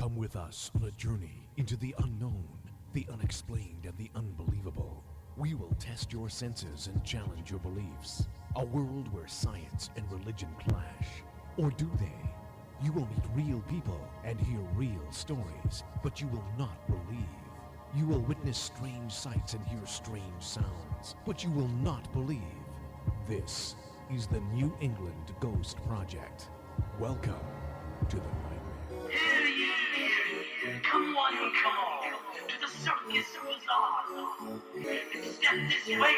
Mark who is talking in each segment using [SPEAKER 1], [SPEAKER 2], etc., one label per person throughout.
[SPEAKER 1] Come with us on a journey into the unknown, the unexplained, and the unbelievable. We will test your senses and challenge your beliefs. A world where science and religion clash. Or do they? You will meet real people and hear real stories, but you will not believe. You will witness strange sights and hear strange sounds, but you will not believe. This is the New England Ghost Project. Welcome to the nightmare.
[SPEAKER 2] Come on, come on, to the circus bazaar. Step this way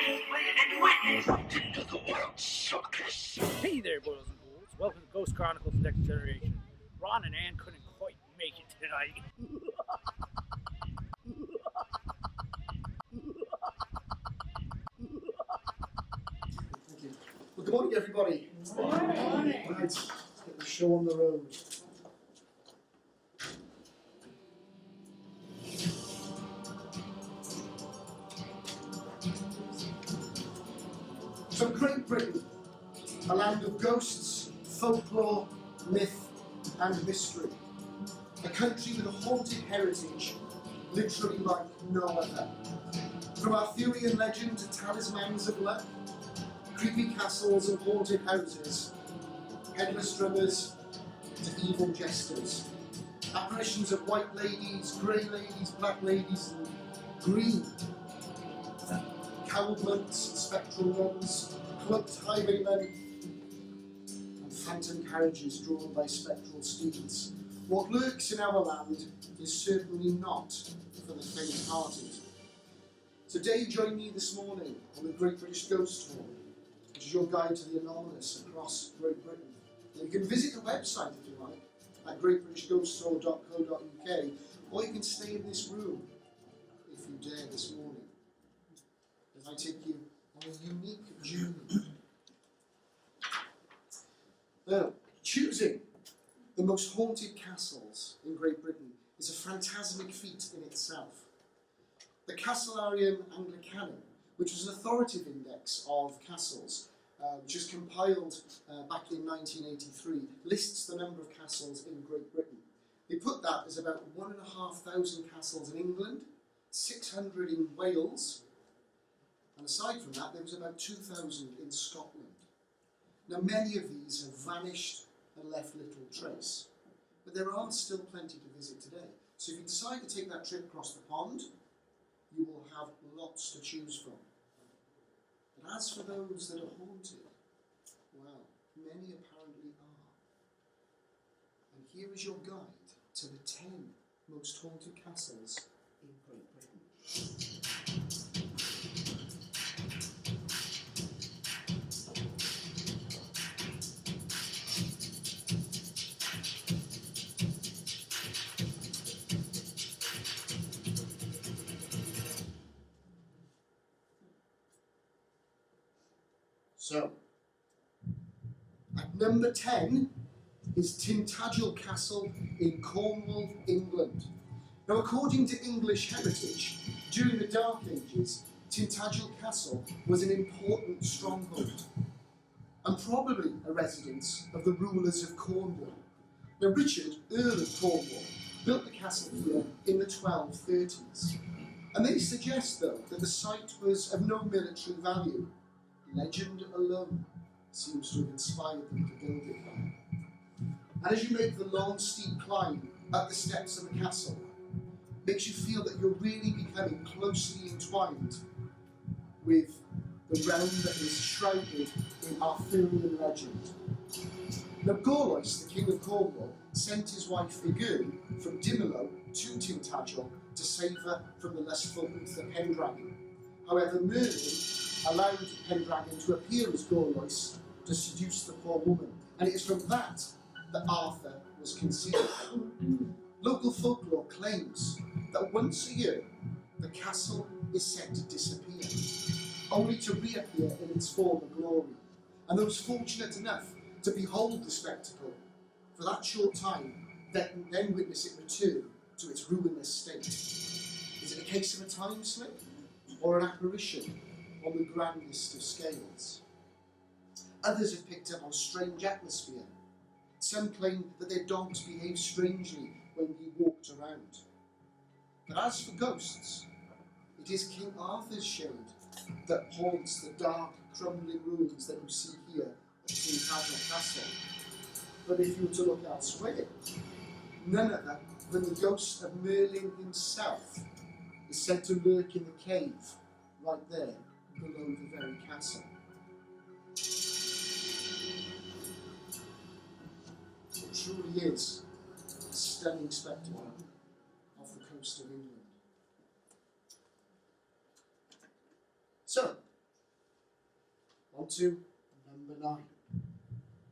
[SPEAKER 2] and witness into the world's circus.
[SPEAKER 3] Hey there, boys and ghouls. Welcome to Ghost Chronicles-Next Generation. Ron and Anne couldn't quite make it tonight.
[SPEAKER 4] Thank you. Well, good morning, everybody.
[SPEAKER 5] Good morning.
[SPEAKER 4] Right, let's get the show on the road. So, Great Britain, a land of ghosts, folklore, myth, and mystery. A country with a haunted heritage, literally like no other. From Arthurian legend to talismans of luck, creepy castles and haunted houses, headless drummers to evil jesters, apparitions of white ladies, grey ladies, black ladies, and green, cowblunts, spectral nuns, clubbed highwaymen, and phantom carriages drawn by spectral steeds. What lurks in our land is certainly not for the faint-hearted. Today, join me this morning on the Great British Ghost Tour, which is your guide to the anomalous across Great Britain. Now, you can visit the website if you like, at greatbritishghosttour.co.uk, or you can stay in this room, if you dare, this morning, as I take you on a unique journey. Now, choosing the most haunted castles in Great Britain is a phantasmic feat in itself. The Castellarium Anglicanum, which was an authoritative index of castles, which was compiled back in 1983, lists the number of castles in Great Britain. They put that as about 1,500 castles in England, 600 in Wales, and aside from that, there was about 2,000 in Scotland. Now, many of these have vanished and left little trace, but there are still plenty to visit today. So if you decide to take that trip across the pond, you will have lots to choose from. But as for those that are haunted, well, many apparently are. And here is your guide to the 10 most haunted castles in Great Britain. So, at number 10 is Tintagel Castle in Cornwall, England. Now, according to English heritage, during the Dark Ages, Tintagel Castle was an important stronghold, and probably a residence of the rulers of Cornwall. Now, Richard, Earl of Cornwall, built the castle here in the 1230s, and they suggest, though, that the site was of no military value. Legend alone seems to have inspired them to build it there. And as you make the long, steep climb up the steps of the castle, it makes you feel that you're really becoming closely entwined with the realm that is shrouded in Arthurian legend. Now, Gorlois, the King of Cornwall, sent his wife Kerrigan from Dimelo to Tintagel to save her from the lustful Uther Pendragon. However, Merlin allowed Pendragon to appear as Gorlois to seduce the poor woman, and it is from that Arthur was conceived. Local folklore claims that once a year the castle is said to disappear, only to reappear in its former glory, and those fortunate enough to behold the spectacle for that short time then witness it return to its ruinous state. Is it a case of a time slip or an apparition on the grandest of scales? Others have picked up on strange atmosphere. Some claim that their dogs behave strangely when he walked around. But as for ghosts, it is King Arthur's shade that haunts the dark, crumbling ruins that you see here at Tintagel Castle. But if you were to look elsewhere, none other than the ghost of Merlin himself is said to lurk in the cave right there below the very castle. It truly is a stunning spectacle off the coast of England. So, on to number 9.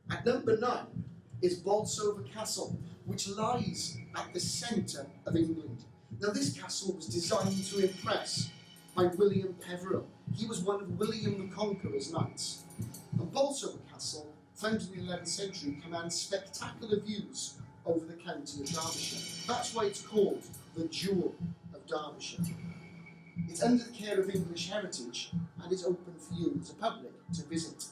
[SPEAKER 4] At number 9 is Bolsover Castle, which lies at the centre of England. Now, this castle was designed to impress by William Peveril. He was one of William the Conqueror's knights. And Bolsover Castle, founded in the 11th century, commands spectacular views over the county of Derbyshire. That's why it's called the Jewel of Derbyshire. It's under the care of English Heritage and is open for you as a public to visit.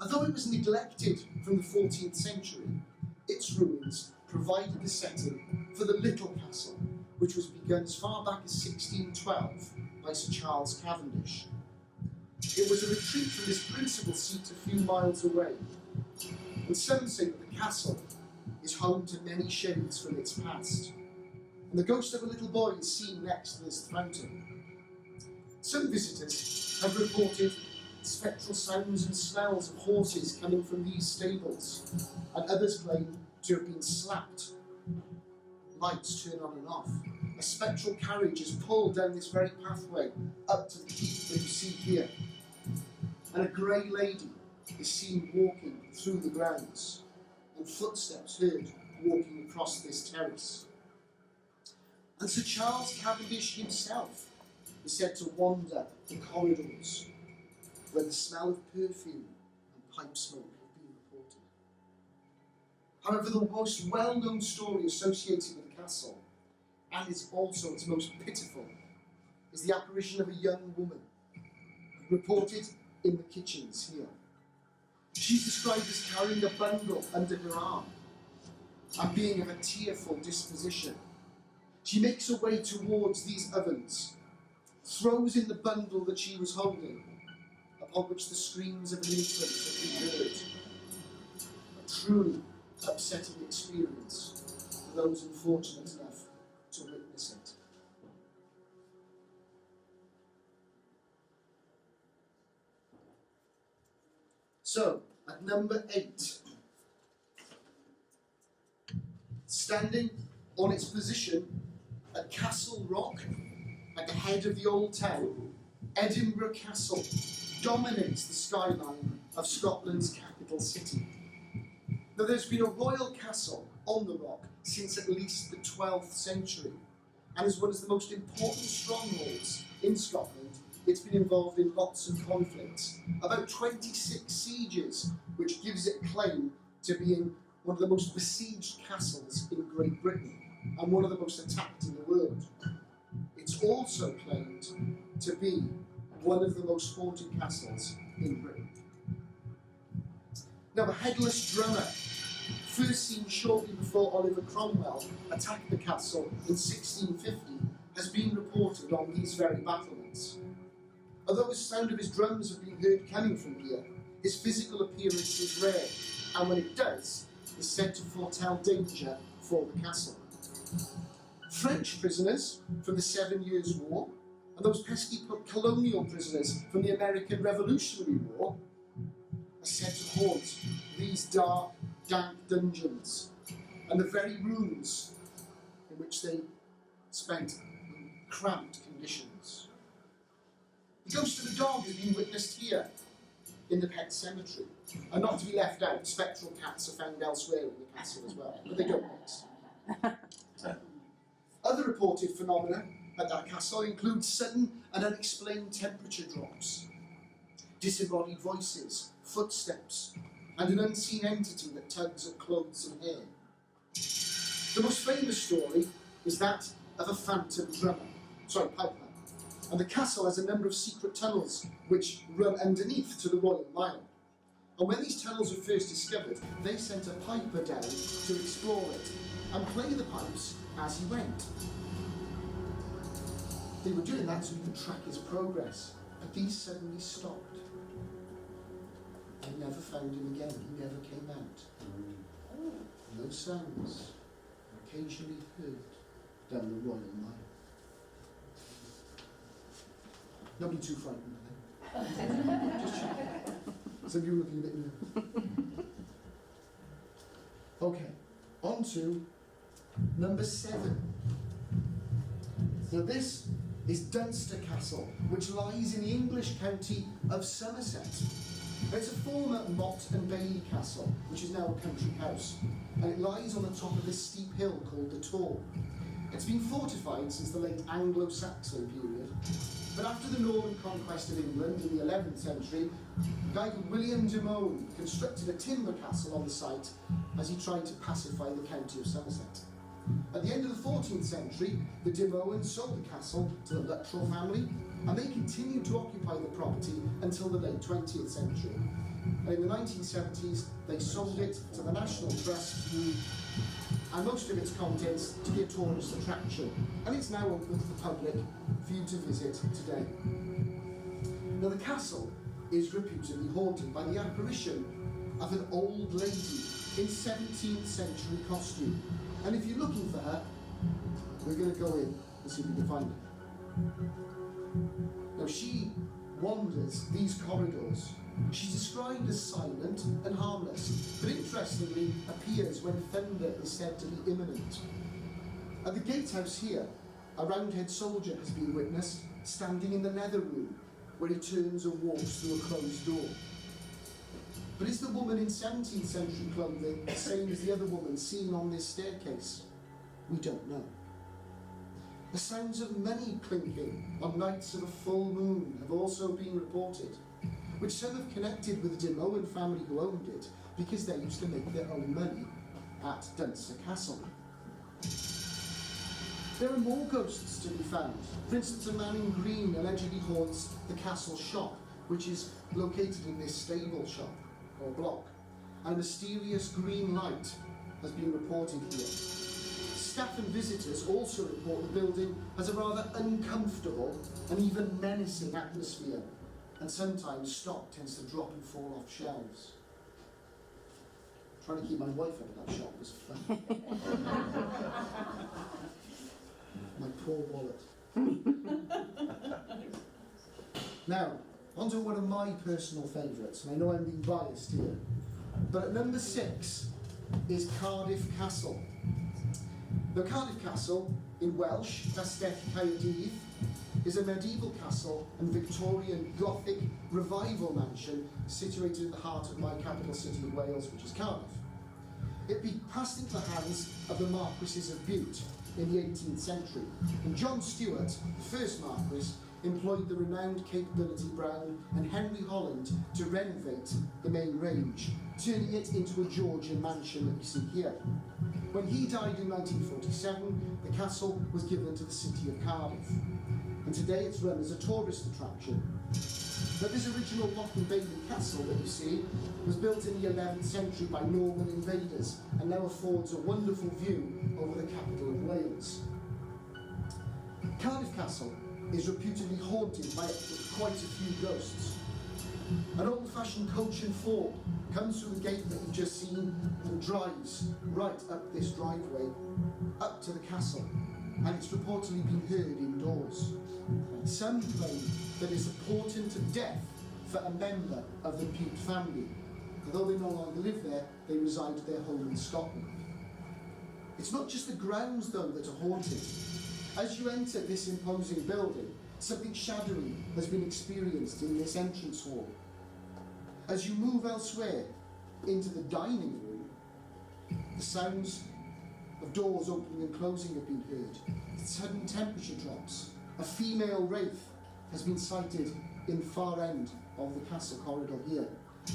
[SPEAKER 4] Although it was neglected from the 14th century, its ruins provided the setting for the Little Castle, which was begun as far back as 1612 by Sir Charles Cavendish. It was a retreat from this principal seat a few miles away, and some say that the castle is home to many shades from its past, and the ghost of a little boy is seen next to this fountain. Some visitors have reported spectral sounds and smells of horses coming from these stables, and others claim to have been slapped. Lights turn on and off. A spectral carriage is pulled down this very pathway up to the keep that you see here, and a grey lady is seen walking through the grounds, and footsteps heard walking across this terrace. And Sir Charles Cavendish himself is said to wander the corridors where the smell of perfume and pipe smoke have been reported. However, the most well-known story associated with the castle, and it's also its most pitiful, is the apparition of a young woman, reported in the kitchens here. She's described as carrying a bundle under her arm and being of a tearful disposition. She makes her way towards these ovens, throws in the bundle that she was holding, upon which the screams of an infant have been heard. A truly upsetting experience for those unfortunate enough to witness it. So, at number 8, standing on its position at Castle Rock, at the head of the old town, Edinburgh Castle dominates the skyline of Scotland's capital city. Now, there's been a royal castle on the rock since at least the 12th century, and is one of the most important strongholds in Scotland. It's been involved in lots of conflicts, about 26 sieges, which gives it claim to being one of the most besieged castles in Great Britain, and one of the most attacked in the world. It's also claimed to be one of the most haunted castles in Britain. Now, the headless drummer, first seen shortly before Oliver Cromwell attacked the castle in 1650, has been reported on these very battlements. Although the sound of his drums have been heard coming from here, his physical appearance is rare, and when it does, is said to foretell danger for the castle. French prisoners from the 7 Years' War, and those pesky colonial prisoners from the American Revolutionary War, are said to haunt these dark, dank dungeons, and the very rooms in which they spent in cramped conditions. The ghost of a dog has been witnessed here in the pet cemetery, and not to be left out, spectral cats are found elsewhere in the castle as well, but they don't mix. Other reported phenomena at that castle include sudden and unexplained temperature drops, disembodied voices, footsteps, and an unseen entity that tugs at clothes and hair. The most famous story is that of a phantom piper, and the castle has a number of secret tunnels which run underneath to the Royal Mile. And when these tunnels were first discovered, they sent a piper down to explore it and play the pipes as he went. They were doing that so he could track his progress, but these suddenly stopped. They never found him again. He never came out. No sounds are occasionally heard down the Royal Mile. Nobody too frightened, I think. Just checking. Some of you looking a bit new. Okay, on to number 7. Now this is Dunster Castle, which lies in the English county of Somerset. It's a former Mott and Bailey castle, which is now a country house, and it lies on the top of this steep hill called the Tor. It's been fortified since the late Anglo-Saxon period, but after the Norman conquest of England in the 11th century, a guy called William de Mohun constructed a timber castle on the site as he tried to pacify the county of Somerset. At the end of the 14th century, the de Mohun sold the castle to the Luttrell family, and they continued to occupy the property until the late 20th century. And in the 1970s, they sold it to the National Trust, and most of its contents to be a tourist attraction. And it's now open to the public for you to visit today. Now, the castle is reputedly haunted by the apparition of an old lady in 17th century costume. And if you're looking for her, we're going to go in and see if we can find her. Now, she wanders these corridors. She's described as silent and harmless, but interestingly appears when thunder is said to be imminent. At the gatehouse here, a Roundhead soldier has been witnessed standing in the nether room, where he turns and walks through a closed door. But is the woman in 17th century clothing the same as the other woman seen on this staircase? We don't know. The sounds of money clinking on nights of a full moon have also been reported, which some have connected with the de Mohun family who owned it, because they used to make their own money at Dunster Castle. There are more ghosts to be found. For instance, a man in green allegedly haunts the castle shop, which is located in this stable shop, or block, and a mysterious green light has been reported here. Staff and visitors also report the building has a rather uncomfortable and even menacing atmosphere, and sometimes stock tends to drop and fall off shelves. Trying to keep my wife out of that shop was fun. My poor wallet. Now, on to one of my personal favourites, and I know I'm being biased here, but at number 6 is Cardiff Castle. Now, Cardiff Castle, in Welsh, Castell Caerdydd, is a medieval castle and Victorian Gothic revival mansion situated in the heart of my capital city of Wales, which is Cardiff. It passed into the hands of the Marquesses of Bute in the 18th century, and John Stewart, the first Marquess, employed the renowned Capability Brown and Henry Holland to renovate the main range, turning it into a Georgian mansion that you see here. When he died in 1947, the castle was given to the city of Cardiff, and today it's run as a tourist attraction. Now, this original Loch and Bailey castle that you see was built in the 11th century by Norman invaders and now affords a wonderful view over the capital of Wales. Cardiff Castle is reputedly haunted by quite a few ghosts. An old-fashioned coach and four comes through the gate that you've just seen and drives right up this driveway, up to the castle, and it's reportedly been heard indoors. Some claim that it's a portent of death for a member of the Bute family. Although they no longer live there, they reside at their home in Scotland. It's not just the grounds, though, that are haunted. As you enter this imposing building, something shadowy has been experienced in this entrance hall. As you move elsewhere into the dining room, the sounds of doors opening and closing have been heard. Sudden temperature drops. A female wraith has been sighted in the far end of the castle corridor here.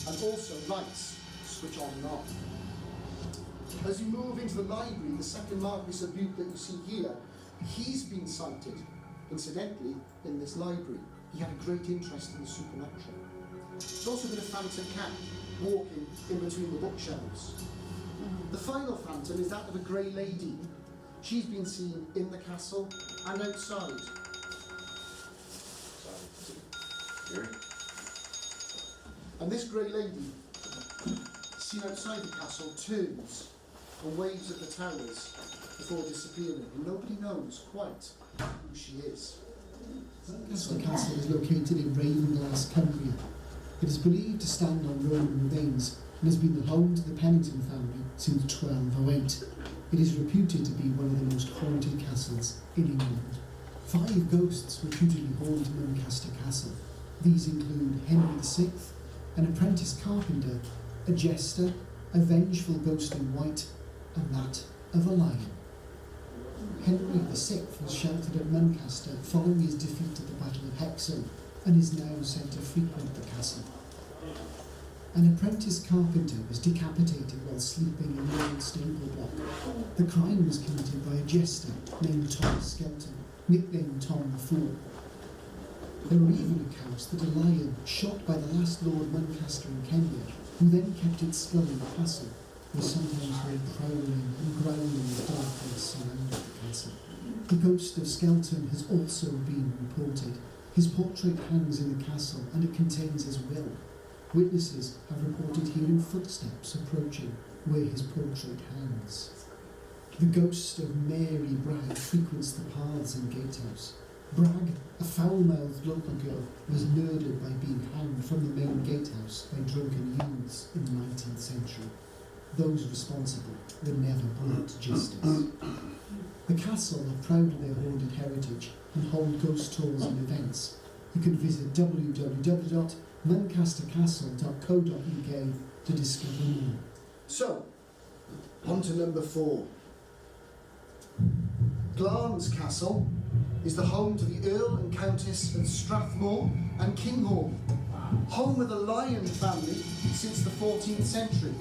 [SPEAKER 4] And also lights switch on and off. As you move into the library, the second Marquess of Bute that you see here, he's been sighted, incidentally, in this library. He had a great interest in the supernatural. There's also been a phantom cat walking in between the bookshelves. The final phantom is that of a grey lady. She's been seen in the castle and outside. And this grey lady, seen outside the castle, turns and waves at the towers before disappearing, and nobody knows quite who she is.
[SPEAKER 5] Lancaster Castle is located in Ravenglass, Cumbria. It is believed to stand on Roman remains and has been the home to the Pennington family since 1208. It is reputed to be one of the most haunted castles in England. 5 ghosts reputedly haunt Lancaster Castle. These include Henry VI, an apprentice carpenter, a jester, a vengeful ghost in white, and that of a lion. Henry VI was sheltered at Lancaster following his defeat at the Battle of Helsing and is now said to frequent the castle. An apprentice carpenter was decapitated while sleeping in the old stable block. The crime was committed by a jester named Tom Skelton, nicknamed Tom the Fool. There were even accounts that a lion shot by the last Lord Lancaster in Kenya, who then kept its skull in the castle, was sometimes heard prowling and growling in the darkness surrounding the castle. The ghost of Skelton has also been reported. His portrait hangs in the castle and it contains his will. Witnesses have reported hearing footsteps approaching where his portrait hangs. The ghost of Mary Bragg frequents the paths in Gatehouse. Bragg, a foul-mouthed local girl, was murdered by being hanged from the main gatehouse by drunken youths in the 19th century. Those responsible were never brought to justice. The castle are proud of their haunted heritage and hold ghost tours and events. You can visit www.lancastercastle.co.uk to discover more.
[SPEAKER 4] So, on to number 4. Glamis Castle is the home to the Earl and Countess of Strathmore and Kinghorn, home of the Lion family since the 14th century,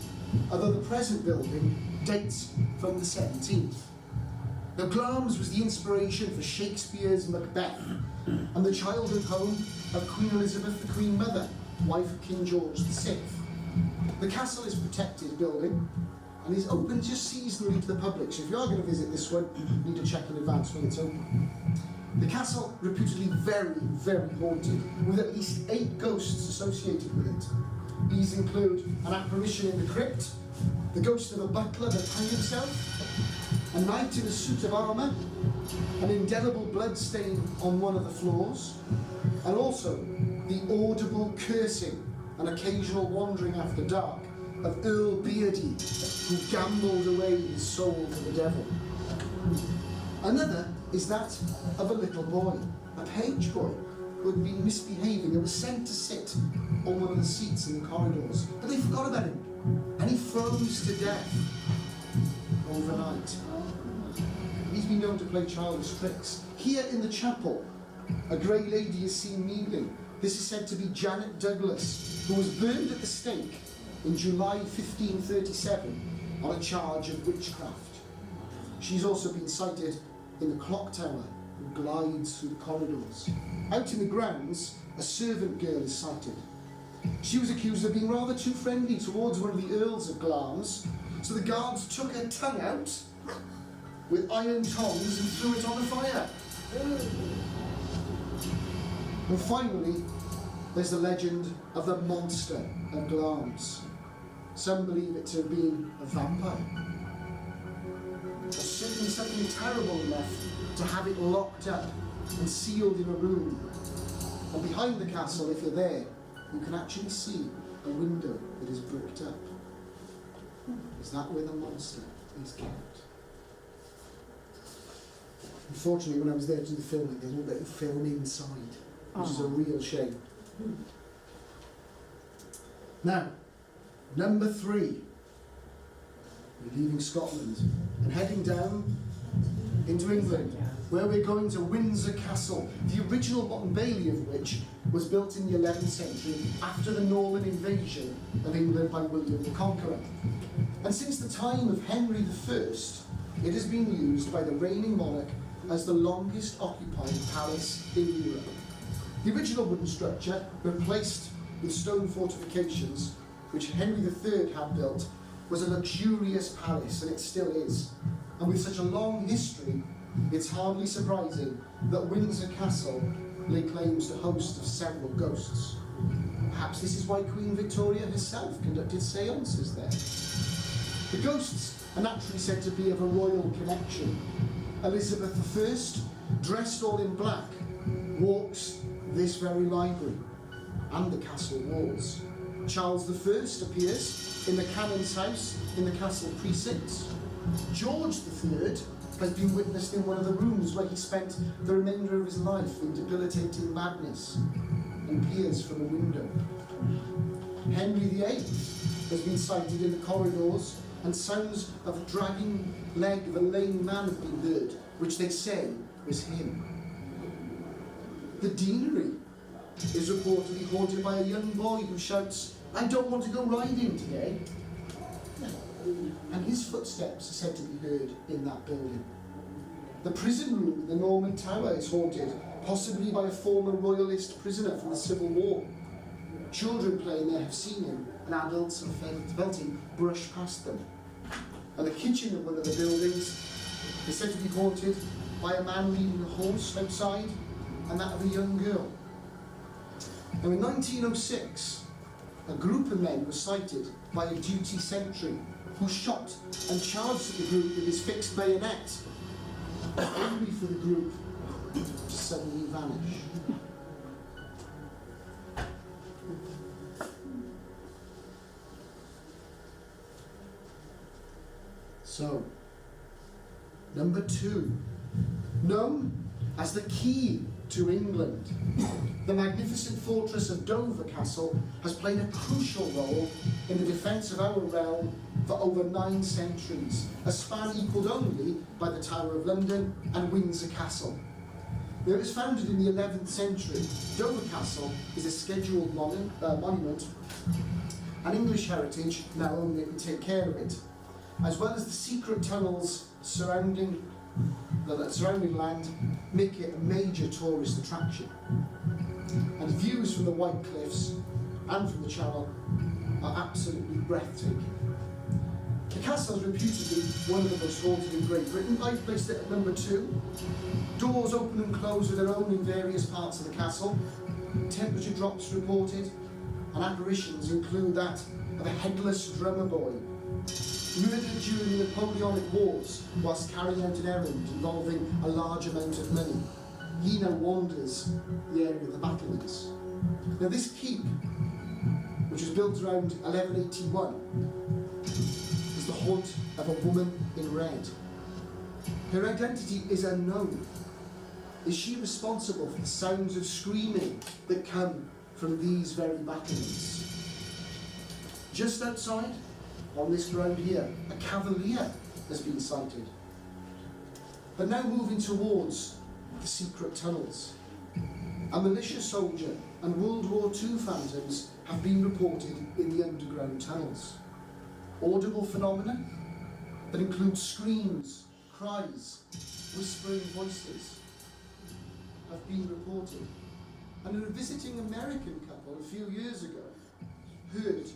[SPEAKER 4] although the present building dates from the 17th. Now, Glamis was the inspiration for Shakespeare's Macbeth and the childhood home of Queen Elizabeth, the Queen Mother, wife of King George VI. The castle is a protected building and is open just seasonally to the public, so if you are going to visit this one, you need to check in advance when it's open. The castle, reputedly very, very haunted, with at least 8 ghosts associated with it. These include an apparition in the crypt, the ghost of a butler that hung himself, a knight in a suit of armour, an indelible blood stain on one of the floors, and also the audible cursing and occasional wandering after dark of Earl Beardy, who gambled away his soul to the devil. Another is that of a little boy, a page boy, who had been misbehaving and was sent to sit on one of the seats in the corridors. But they forgot about him, and he froze to death overnight. He's been known to play childish tricks. Here in the chapel, a grey lady is seen kneeling. This is said to be Janet Douglas, who was burned at the stake in July 1537 on a charge of witchcraft. She's also been sighted in the clock tower and glides through the corridors. Out in the grounds, a servant girl is sighted. She was accused of being rather too friendly towards one of the Earls of Glamis, so the guards took her tongue out with iron tongs and threw it on the fire. And finally, there's the legend of the monster of Glamis. Some believe it to have been a vampire. Or certainly something terrible enough to have it locked up and sealed in a room. And behind the castle, if you're there, you can actually see a window that is bricked up. Is that where the monster is kept? Unfortunately, when I was there to do the filming, they won't let you film inside, which is a real shame. Now, number 3. We're leaving Scotland and heading down into England, where we're going to Windsor Castle, the original Motte and Bailey of which was built in the 11th century after the Norman invasion of England by William the Conqueror. And since the time of Henry I, it has been used by the reigning monarch as the longest occupied palace in Europe. The original wooden structure, replaced with stone fortifications, which Henry III had built, was a luxurious palace, and it still is. And with such a long history, it's hardly surprising that Windsor Castle lay claims to host of several ghosts. Perhaps this is why Queen Victoria herself conducted seances there. The ghosts are naturally said to be of a royal connection. Elizabeth I, dressed all in black, walks this very library and the castle walls. Charles I appears in the canon's house in the castle precincts. George III has been witnessed in one of the rooms where he spent the remainder of his life in debilitating madness and peers from a window. Henry VIII has been sighted in the corridors, and sounds of a dragging leg of a lame man have been heard, which they say was him. The deanery is reportedly haunted by a young boy who shouts, "I don't want to go riding today." And his footsteps are said to be heard in that building. The prison room in the Norman Tower is haunted, possibly by a former royalist prisoner from the Civil War. Children playing there have seen him, and adults have felt him brush past them. And the kitchen of one of the buildings is said to be haunted by a man leading a horse outside, and that of a young girl. Now in 1906, a group of men were sighted by a duty sentry who shot and charged at the group with his fixed bayonet, only for the group to suddenly vanish. So, number 2, known as the key to England, the magnificent fortress of Dover Castle has played a crucial role in the defence of our realm for over 9 centuries, a span equalled only by the Tower of London and Windsor Castle. Now, it was founded in the 11th century. Dover Castle is a scheduled monument, and English heritage now own it and take care of it, as well as the secret tunnels surrounding the surrounding land make it a major tourist attraction. And views from the White Cliffs and from the Channel are absolutely breathtaking. The castle is reputedly one of the most haunted in Great Britain. I've placed it at number 2. Doors open and close of their own in various parts of the castle. Temperature drops reported, and apparitions include that of a headless drummer boy, murdered during the Napoleonic Wars whilst carrying out an errand involving a large amount of money. He now wanders the area of the battlements. Now this keep, which was built around 1181, is the haunt of a woman in red. Her identity is unknown. Is she responsible for the sounds of screaming that come from these very battlements? Just outside, on this ground here, a cavalier has been sighted. But now moving towards the secret tunnels. A militia soldier and World War II phantoms have been reported in the underground tunnels. Audible phenomena that include screams, cries, whispering voices have been reported. And a visiting American couple a few years ago heard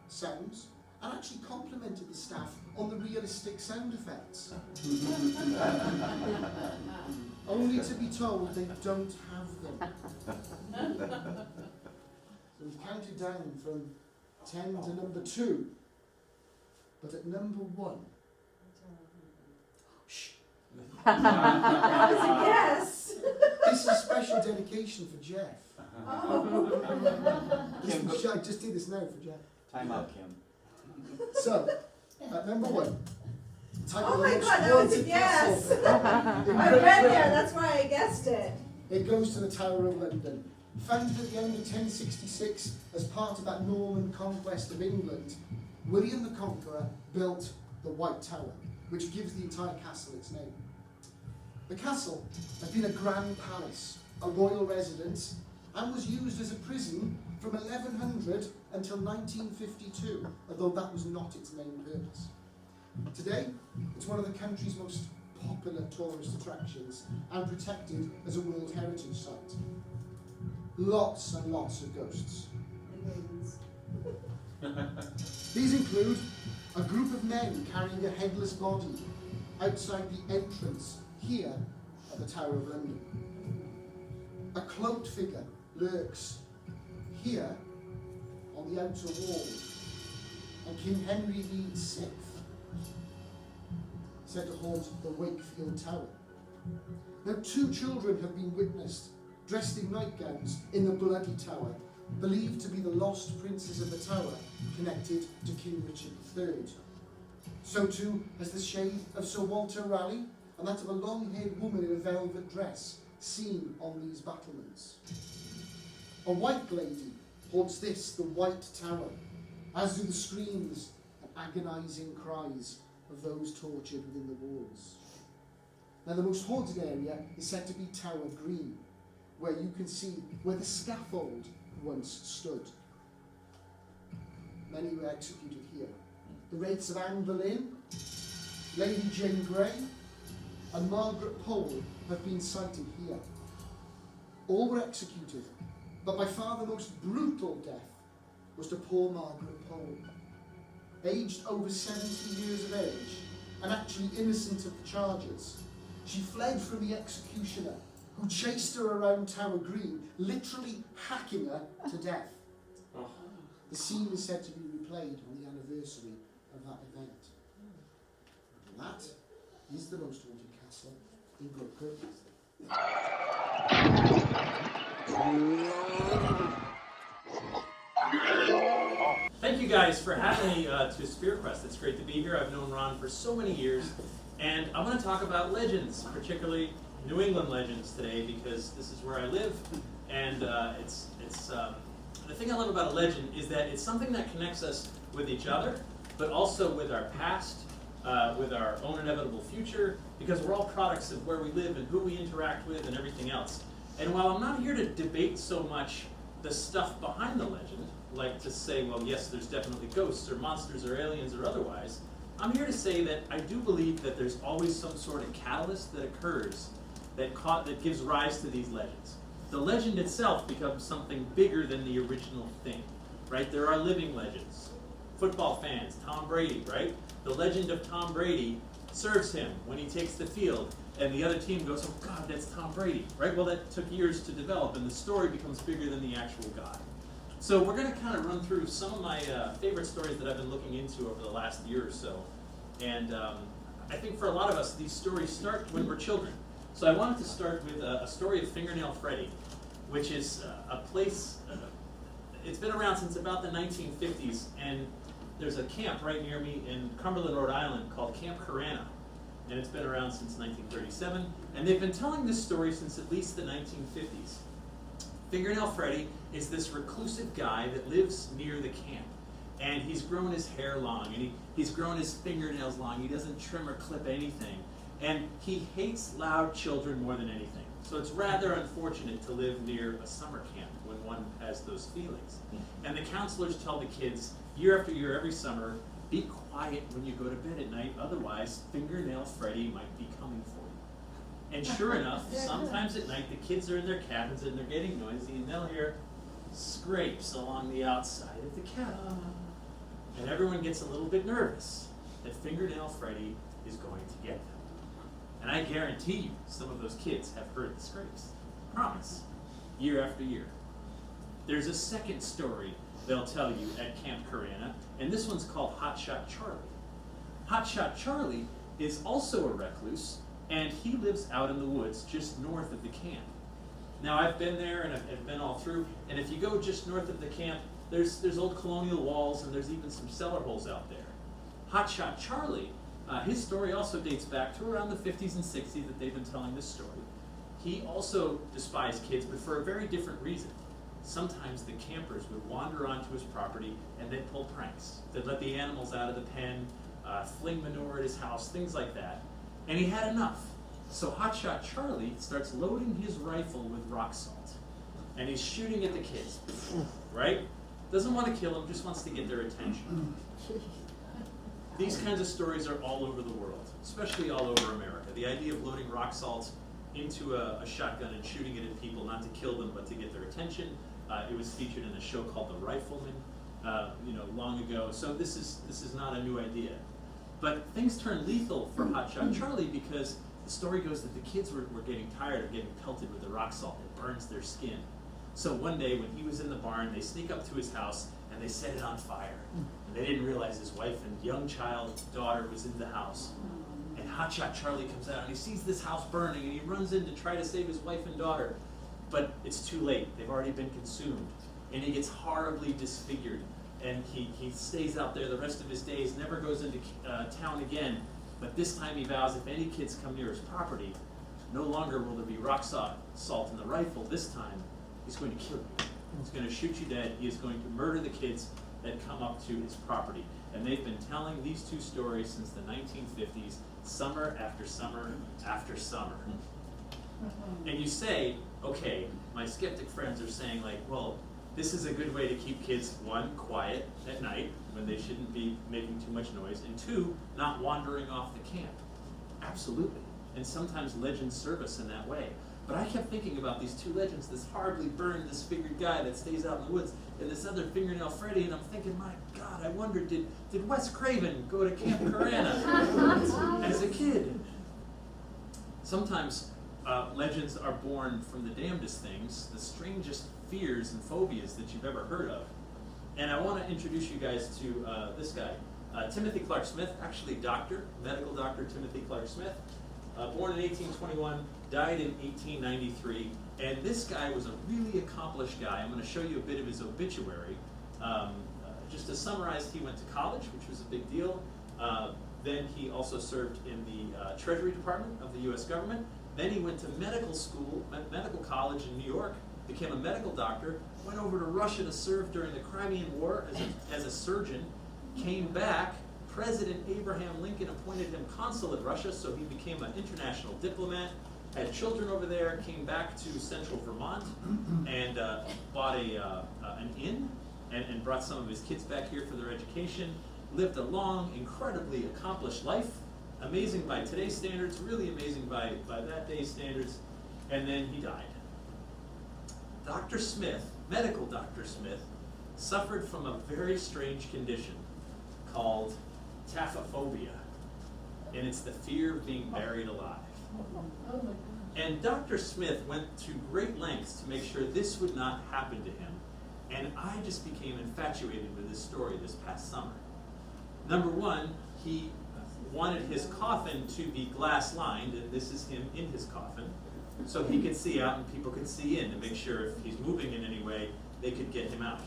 [SPEAKER 4] sounds and actually complimented the staff on the realistic sound effects. Only to be told they don't have them. So we've counted down from 10 to number 2. But at number 1... Shh.
[SPEAKER 6] That was a guess.
[SPEAKER 4] This is a special dedication for Jeff. I just did this now for Jeff.
[SPEAKER 7] Time out, Kim.
[SPEAKER 4] So, at number 1,
[SPEAKER 6] Oh my god, that was a guess. I read there, that's why I guessed it.
[SPEAKER 4] It goes to the Tower of London. Founded at the end of 1066 as part of that Norman conquest of England, William the Conqueror built the White Tower, which gives the entire castle its name. The castle had been a grand palace, a royal residence, and was used as a prison from 1100 until 1952, although that was not its main purpose. Today, it's one of the country's most popular tourist attractions and protected as a World Heritage Site. Lots and lots of ghosts. These include a group of men carrying a headless body outside the entrance here at the Tower of London. A cloaked figure lurks here on the outer wall, and King Henry VI said to haunt the Wakefield Tower. Now, 2 children have been witnessed dressed in nightgowns in the Bloody Tower, believed to be the lost princes of the tower connected to King Richard III. So too has the shade of Sir Walter Raleigh and that of a long-haired woman in a velvet dress seen on these battlements. A white lady haunts this, the White Tower, as do the screams and agonising cries of those tortured within the walls. Now, the most haunted area is said to be Tower Green, where you can see where the scaffold once stood. Many were executed here. The wraiths of Anne Boleyn, Lady Jane Grey, and Margaret Pole have been sighted here. All were executed, but by far the most brutal death was to poor Margaret Pole. Aged over 70 years of age, and actually innocent of the charges, she fled from the executioner, who chased her around Tower Green, literally hacking her to death. The scene is said to be replayed on the anniversary of that event. And that is the most haunted castle in Brooklyn.
[SPEAKER 7] Thank you guys for having me to Spirit Quest. It's great to be here. I've known Ron for so many years, and I'm going to talk about legends, particularly New England legends today, because this is where I live, and it's the thing I love about a legend is that it's something that connects us with each other, but also with our past, with our own inevitable future, because we're all products of where we live and who we interact with and everything else. And while I'm not here to debate so much the stuff behind the legend, like to say, well, yes, there's definitely ghosts or monsters or aliens or otherwise, I'm here to say that I do believe that there's always some sort of catalyst that occurs that gives rise to these legends. The legend itself becomes something bigger than the original thing, right? There are living legends. Football fans, Tom Brady, right? The legend of Tom Brady serves him when he takes the field, and the other team goes, oh God, that's Tom Brady, right? Well, that took years to develop, and the story becomes bigger than the actual guy. So we're going to kind of run through some of my favorite stories that I've been looking into over the last year or so. And I think for a lot of us, these stories start when we're children. So I wanted to start with a story of Fingernail Freddy, which is a place, it's been around since about the 1950s, and there's a camp right near me in Cumberland, Rhode Island called Camp Kerrigan, and it's been around since 1937, and they've been telling this story since at least the 1950s. Fingernail Freddy is this reclusive guy that lives near the camp, and he's grown his hair long, and he's grown his fingernails long. He doesn't trim or clip anything, and he hates loud children more than anything. So it's rather unfortunate to live near a summer camp when one has those feelings. And the counselors tell the kids year after year, every summer, be quiet when you go to bed at night, otherwise Fingernail Freddy might be coming for you. And sure enough, sometimes at night the kids are in their cabins and they're getting noisy, and they'll hear scrapes along the outside of the cabin. And everyone gets a little bit nervous that Fingernail Freddy is going to get them. And I guarantee you, some of those kids have heard the scrapes. Promise. Year after year. There's a second story they'll tell you at Camp Kerrigan, and this one's called Hotshot Charlie. Hotshot Charlie is also a recluse, and he lives out in the woods just north of the camp. Now, I've been there, and I've been all through, and if you go just north of the camp, there's old colonial walls, and there's even some cellar holes out there. Hotshot Charlie, his story also dates back to around the 50s and 60s that they've been telling this story. He also despised kids, but for a very different reason. Sometimes the campers would wander onto his property and they'd pull pranks. They'd let the animals out of the pen, fling manure at his house, things like that. And he had enough. So Hotshot Charlie starts loading his rifle with rock salt. And he's shooting at the kids, right? Doesn't want to kill them, just wants to get their attention. These kinds of stories are all over the world, especially all over America. The idea of loading rock salt into a shotgun and shooting it at people, not to kill them, but to get their attention. It was featured in a show called The Rifleman. long ago. So this is not a new idea. But things turned lethal for Hotshot Charlie because the story goes that the kids were getting tired of getting pelted with the rock salt. It burns their skin. So one day when he was in the barn, they sneak up to his house and they set it on fire. And they didn't realize his wife and young daughter was in the house. And Hotshot Charlie comes out and he sees this house burning and he runs in to try to save his wife and daughter. But it's too late. They've already been consumed. And he gets horribly disfigured. And he stays out there the rest of his days, never goes into town again. But this time he vows if any kids come near his property, no longer will there be rock salt in the rifle. This time, he's going to kill you. He's going to shoot you dead. He is going to murder the kids that come up to his property. And they've been telling these two stories since the 1950s, summer after summer after summer. And you say, okay, my skeptic friends are saying like, well, this is a good way to keep kids, one, quiet at night when they shouldn't be making too much noise, and two, not wandering off the camp. Absolutely. And sometimes legends serve us in that way. But I kept thinking about these two legends, this horribly burned, disfigured guy that stays out in the woods, and this other fingernail Freddy, and I'm thinking, my God, I wonder, did Wes Craven go to Camp Carana as a kid? Sometimes legends are born from the damnedest things, the strangest fears and phobias that you've ever heard of. And I want to introduce you guys to this guy, Timothy Clark Smith, actually medical doctor Timothy Clark Smith, born in 1821, died in 1893. And this guy was a really accomplished guy. I'm going to show you a bit of his obituary. Just to summarize, he went to college, which was a big deal. Then he also served in the Treasury Department of the U.S. government. Then he went to medical school, medical college in New York, became a medical doctor, went over to Russia to serve during the Crimean War as a surgeon, came back. President Abraham Lincoln appointed him consul at Russia, so he became an international diplomat, had children over there, came back to central Vermont, and bought an inn, and brought some of his kids back here for their education, lived a long, incredibly accomplished life, amazing by today's standards, really amazing by that day's standards, and then he died. Dr. Smith, medical Dr. Smith, suffered from a very strange condition called taphophobia, and it's the fear of being buried alive. And Dr. Smith went to great lengths to make sure this would not happen to him, and I just became infatuated with this story this past summer. Number one, he wanted his coffin to be glass lined, and this is him in his coffin, so he could see out and people could see in to make sure if he's moving in any way, they could get him out.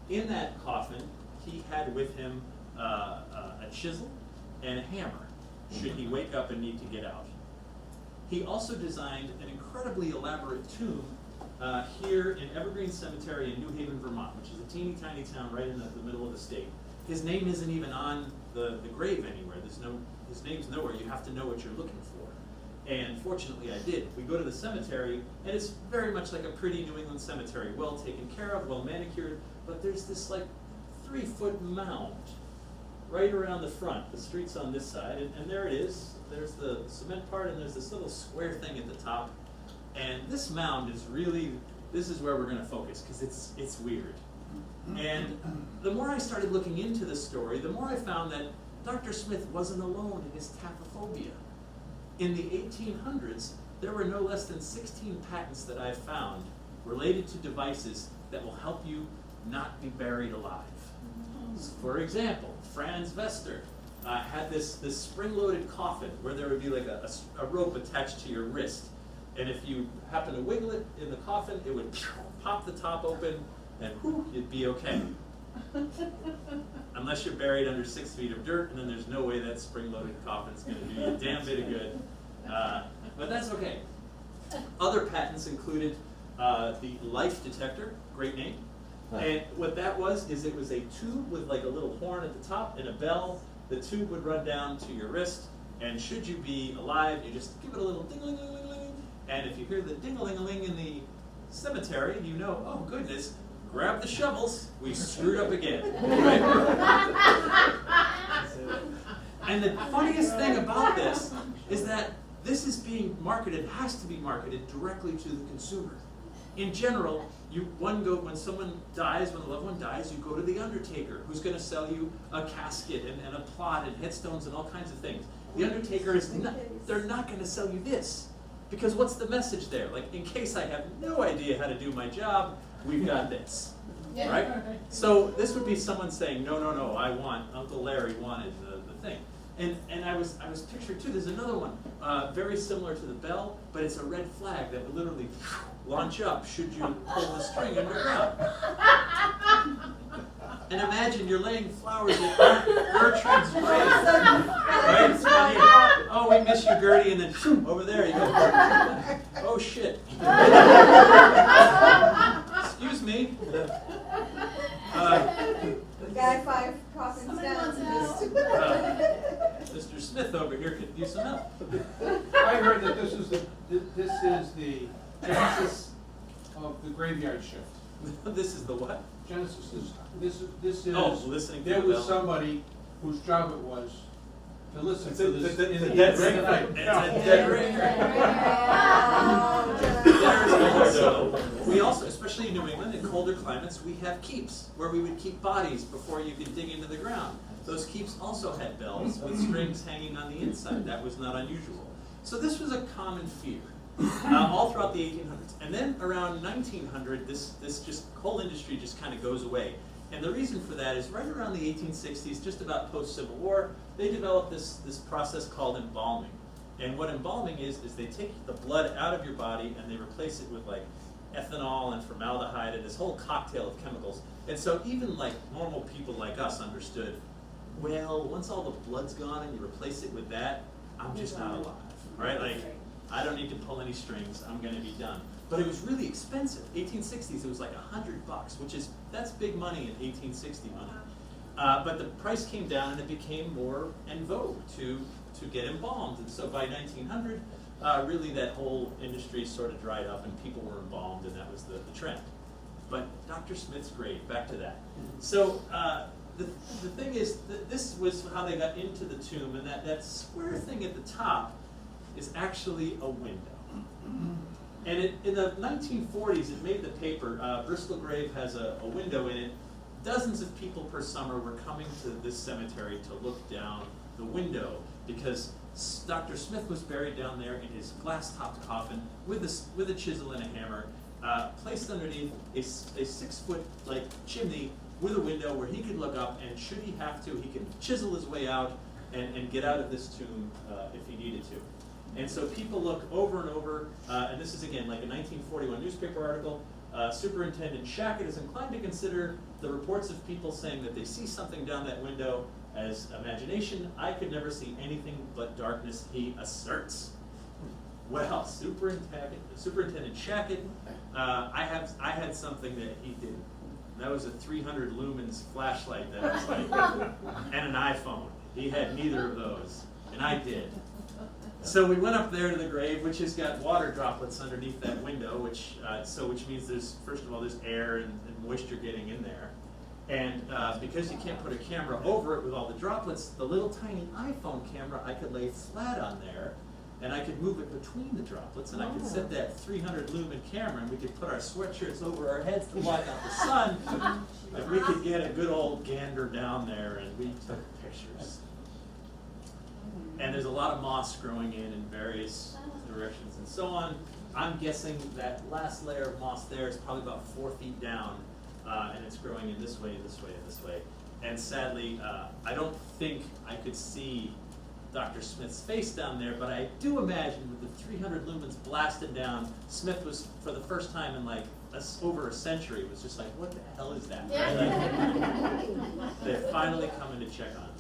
[SPEAKER 7] In that coffin, he had with him a chisel and a hammer, should he wake up and need to get out. He also designed an incredibly elaborate tomb here in Evergreen Cemetery in New Haven, Vermont, which is a teeny tiny town right in the middle of the state. His name isn't even on the grave anywhere. His name's nowhere. You have to know what you're looking for. And fortunately I did. We go to the cemetery, and it's very much like a pretty New England cemetery, well taken care of, well manicured, but there's this like 3-foot mound right around the front. The street's on this side, and there it is. There's the cement part, and there's this little square thing at the top. And this mound is really, this is where we're going to focus, because it's weird. And the more I started looking into this story, the more I found that Dr. Smith wasn't alone in his taphophobia. In the 1800s, there were no less than 16 patents that I've found related to devices that will help you not be buried alive. For example, Franz Vester had this spring-loaded coffin where there would be like a rope attached to your wrist. And if you happen to wiggle it in the coffin, it would pop the top open, and whew, you'd be okay. Unless you're buried under 6 feet of dirt, and then there's no way that spring-loaded coffin's going to do you a damn bit of good. But that's okay. Other patents included the life detector, great name. And what that was is it was a tube with like a little horn at the top and a bell. The tube would run down to your wrist, and should you be alive, you just give it a little ding-a-ling-ling-ling-ling. And if you hear the ding-a-ling-a-ling in the cemetery, you know, oh goodness, grab the shovels, we screwed up again. Right? And the funniest thing about this is that this is being marketed, has to be marketed directly to the consumer. In general, when someone dies, when a loved one dies, you go to the undertaker, who's going to sell you a casket and a plot and headstones and all kinds of things. The undertaker they're not going to sell you this, because what's the message there? Like, in case I have no idea how to do my job, we've got this, right? So this would be someone saying, no, Uncle Larry wanted the thing. And I was picturing too, there's another one, very similar to the bell, but it's a red flag that would literally launch up should you pull the string underground. And imagine you're laying flowers at Gertrude's grave. Right? It's funny. Oh, we miss you, Gertie, and then over there you go. Oh shit. Excuse me.
[SPEAKER 6] Guy 5 coffins down.
[SPEAKER 7] Mr. Smith over here could use some help.
[SPEAKER 8] I heard that this is the genesis of the graveyard shift.
[SPEAKER 7] This is the what?
[SPEAKER 8] Genesis is this is.
[SPEAKER 7] Oh, listening to
[SPEAKER 8] there
[SPEAKER 7] the
[SPEAKER 8] was
[SPEAKER 7] bell.
[SPEAKER 8] somebody whose job it was to listen to this
[SPEAKER 7] in the
[SPEAKER 8] dead
[SPEAKER 7] ring.
[SPEAKER 8] night.
[SPEAKER 7] It's a dead ring. Also, we also, especially in New England, in colder climates, we have keeps where we would keep bodies before you could dig into the ground. Those keeps also had bells with strings hanging on the inside. That was not unusual. So this was a common fear all throughout the 1800s. And then around 1900, this whole industry just kind of goes away. And the reason for that is right around the 1860s, just about post-Civil War, they developed this process called embalming. And what embalming is they take the blood out of your body and they replace it with like ethanol and formaldehyde and this whole cocktail of chemicals. And so even like normal people like us understood, well, once all the blood's gone and you replace it with that, I'm just not alive, right? Like, I don't need to pull any strings, I'm gonna be done. But it was really expensive. 1860s, it was like $100, that's big money in 1860 money. But the price came down and it became more en vogue to get embalmed. And so by 1900, really that whole industry sort of dried up and people were embalmed, and that was the trend. But Dr. Smith's grave, back to that. So the thing is, this was how they got into the tomb, and that square thing at the top is actually a window. And in the 1940s, it made the paper. Bristol Grave has a window in it. Dozens of people per summer were coming to this cemetery to look down the window because Dr. Smith was buried down there in his glass-topped coffin with a chisel and a hammer, placed underneath a 6-foot like chimney with a window where he could look up, and should he have to, he could chisel his way out and get out of this tomb if he needed to. And so people look over and over, and this is again like a 1941 newspaper article. Superintendent Shackett is inclined to consider the reports of people saying that they see something down that window as imagination. I could never see anything but darkness, he asserts. Well, Superintendent Shackett, I had something that he didn't. That was a 300 lumens flashlight that was like, and an iPhone. He had neither of those, and I did. So we went up there to the grave, which has got water droplets underneath that window, which means there's, first of all, there's air and moisture getting in there. And because you can't put a camera over it with all the droplets, the little tiny iPhone camera I could lay flat on there, and I could move it between the droplets, and I could set that 300 lumen camera, and we could put our sweatshirts over our heads to block out the sun, and we could get a good old gander down there, and we took pictures. And there's a lot of moss growing in various directions and so on. I'm guessing that last layer of moss there is probably about 4 feet down, and it's growing in this way, this way, and this way. And sadly, I don't think I could see Dr. Smith's face down there, but I do imagine with the 300 lumens blasted down, Smith was, for the first time in like over a century, was just like, what the hell is that? Right? Like, they're finally coming to check on me.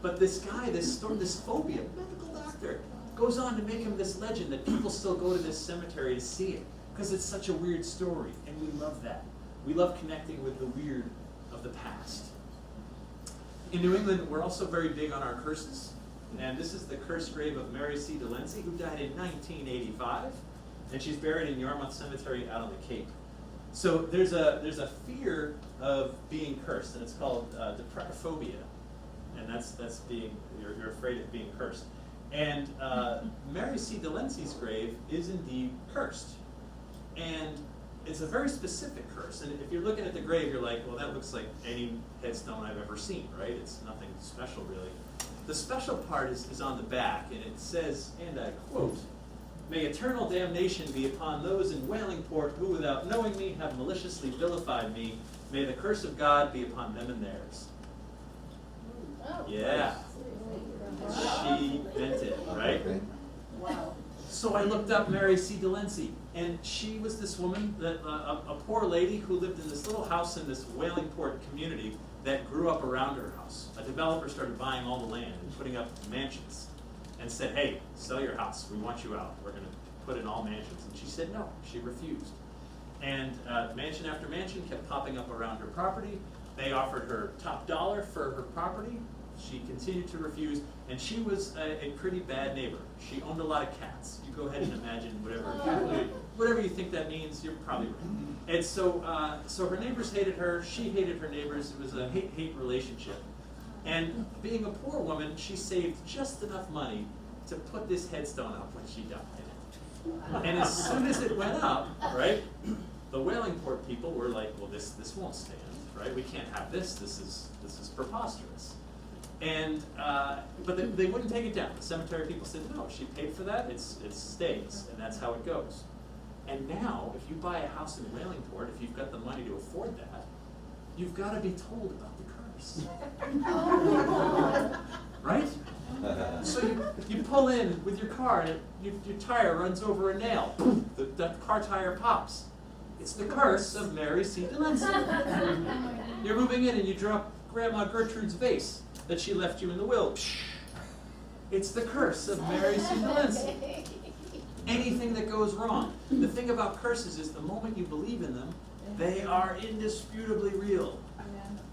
[SPEAKER 7] But this guy, this phobia, medical doctor, goes on to make him this legend that people still go to this cemetery to see it because it's such a weird story, and we love that. We love connecting with the weird of the past. In New England, we're also very big on our curses, and this is the cursed grave of Mary C. Delancey, who died in 1985, and she's buried in Yarmouth Cemetery out on the Cape. So there's a fear of being cursed, and it's called deprecophobia. And that's being, you're afraid of being cursed. And Mary C. Delancey's grave is indeed cursed. And it's a very specific curse. And if you're looking at the grave, you're like, well, that looks like any headstone I've ever seen, right? It's nothing special, really. The special part is on the back, and it says, and I quote, "May eternal damnation be upon those in Wallingport who, without knowing me, have maliciously vilified me. May the curse of God be upon them and theirs." Yeah. She meant it, right?
[SPEAKER 6] Wow.
[SPEAKER 7] So I looked up Mary C. Delancey, and she was this woman, that a poor lady who lived in this little house in this Wallingport community that grew up around her house. A developer started buying all the land and putting up mansions and said, "Hey, sell your house. We want you out. We're going to put in all mansions." And she said no. She refused. And mansion after mansion kept popping up around her property. They offered her top dollar for her property. She continued to refuse, and she was a pretty bad neighbor. She owned a lot of cats. You go ahead and imagine whatever you think that means, you're probably right. And so her neighbors hated her, she hated her neighbors. It was a hate-hate relationship. And being a poor woman, she saved just enough money to put this headstone up when she died. And as soon as it went up, right, the Wallingport people were like, well, this won't stand, right? We can't have this. This is preposterous. And but they wouldn't take it down. The cemetery people said, no, she paid for that. It stays, and that's how it goes. And now, if you buy a house in Wallingport, if you've got the money to afford that, you've got to be told about the curse. Right? So you pull in with your car, and your tire runs over a nail. Boom, the car tire pops. It's the curse of Mary C. Delancey. You're moving in, and you drop Grandma Gertrude's vase that she left you in the will. It's the curse of Mary C. Delancey. Anything that goes wrong. The thing about curses is the moment you believe in them, they are indisputably real.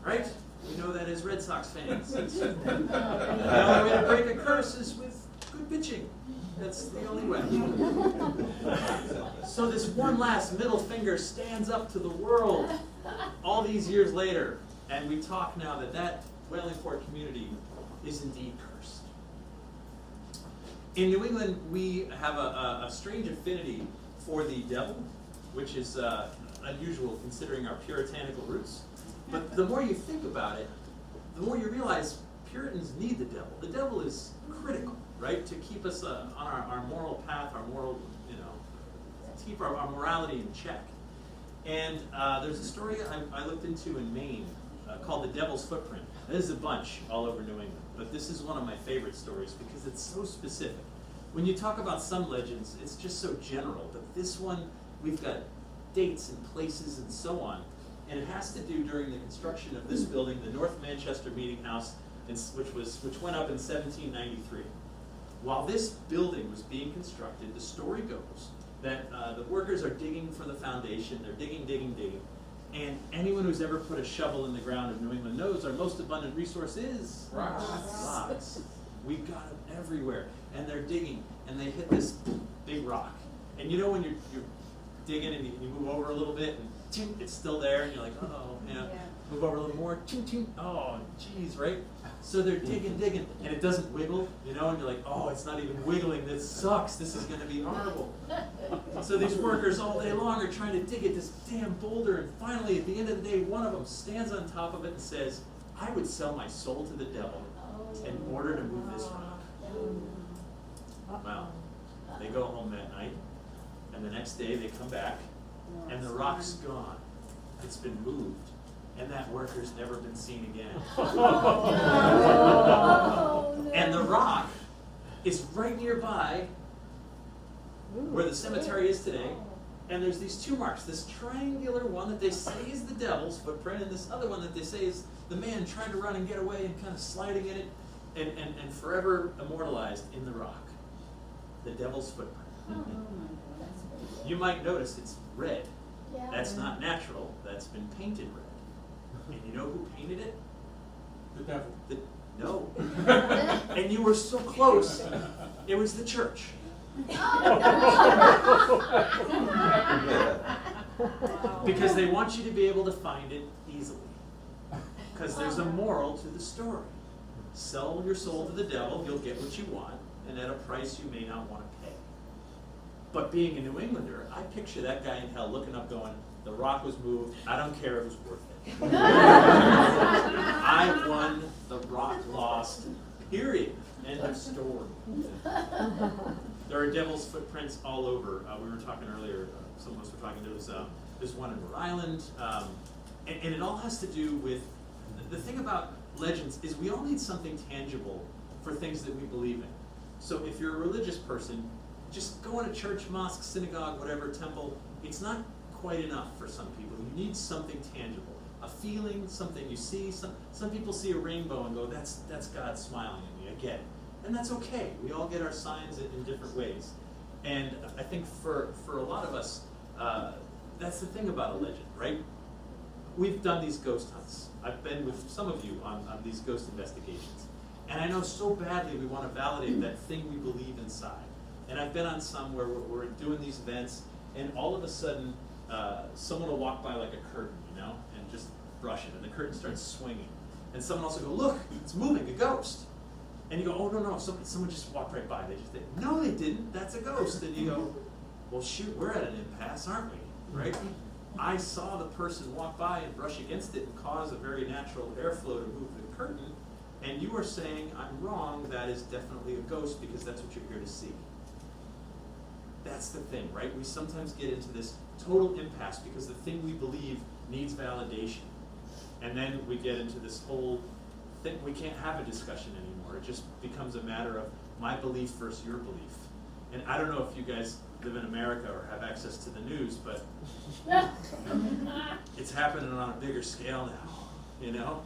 [SPEAKER 7] Right? We know that as Red Sox fans. The only way to break a curse is with good pitching. That's the only way. So this one last middle finger stands up to the world all these years later. And we talk now that Wallingport community is indeed cursed. In New England, we have a strange affinity for the devil, which is unusual considering our puritanical roots. But the more you think about it, the more you realize Puritans need the devil. The devil is critical, right, to keep us on our moral path, our moral, to keep our morality in check. And there's a story I looked into in Maine called The Devil's Footprint. There's a bunch all over New England, but this is one of my favorite stories because it's so specific. When you talk about some legends, it's just so general, but this one, we've got dates and places and so on, and it has to do during the construction of this building, the North Manchester Meeting House, which went up in 1793. While this building was being constructed, the story goes that the workers are digging for the foundation. They're digging, and anyone who's ever put a shovel in the ground of New England knows our most abundant resource is rocks. We've got them everywhere, and they're digging, and they hit this big rock. And you know when you're digging and you move over a little bit, and ting, it's still there, and you're like, oh, yeah. Move over a little more, ting, ting, oh, geez, right? So they're digging, and it doesn't wiggle, and you're like, oh, it's not even wiggling, this sucks, this is gonna be horrible. So these workers all day long are trying to dig at this damn boulder, and finally, at the end of the day, one of them stands on top of it and says, I would sell my soul to the devil in order to move this rock. Well, they go home that night, and the next day they come back, and the rock's gone. It's been moved. And that worker's never been seen again. And the rock is right nearby where the cemetery is today. And there's these two marks, this triangular one that they say is the devil's footprint, and this other one that they say is the man trying to run and get away and kind of sliding in it and forever immortalized in the rock. The devil's footprint. You might notice it's red. That's not natural. That's been painted red. And you know who painted it?
[SPEAKER 8] The devil.
[SPEAKER 7] No. And you were so close. It was the church. Because they want you to be able to find it easily. Because there's a moral to the story. Sell your soul to the devil, you'll get what you want, and at a price you may not want to pay. But being a New Englander, I picture that guy in hell looking up going, The rock was moved. I don't care, it was worth it. I won, the rock lost, period. End of story. There are devil's footprints all over. We were talking earlier, some of us were talking, there's one in Rhode Island, and it all has to do with, the thing about legends is we all need something tangible for things that we believe in. So if you're a religious person, just going to church, mosque, synagogue, whatever, temple, it's not quite enough for some people. You need something tangible, a feeling, something you see. Some people see a rainbow and go, that's God smiling at me, I get it. And that's okay. We all get our signs in different ways. And I think for a lot of us, that's the thing about a legend, right? We've done these ghost hunts. I've been with some of you on these ghost investigations. And I know so badly we want to validate that thing we believe inside. And I've been on some where we're doing these events, and all of a sudden, someone will walk by like a curtain, and just brush it, and the curtain starts swinging. And someone else will go, look, it's moving, a ghost. And you go, oh, no, someone just walked right by. They just did. No, they didn't, that's a ghost. And you go, well, shoot, we're at an impasse, aren't we, right? I saw the person walk by and brush against it and cause a very natural airflow to move the curtain, and you are saying, I'm wrong, that is definitely a ghost because that's what you're here to see. That's the thing, right? We sometimes get into this total impasse because the thing we believe needs validation. And then we get into this whole thing, we can't have a discussion anymore. It just becomes a matter of my belief versus your belief. And I don't know if you guys live in America or have access to the news, but it's happening on a bigger scale now,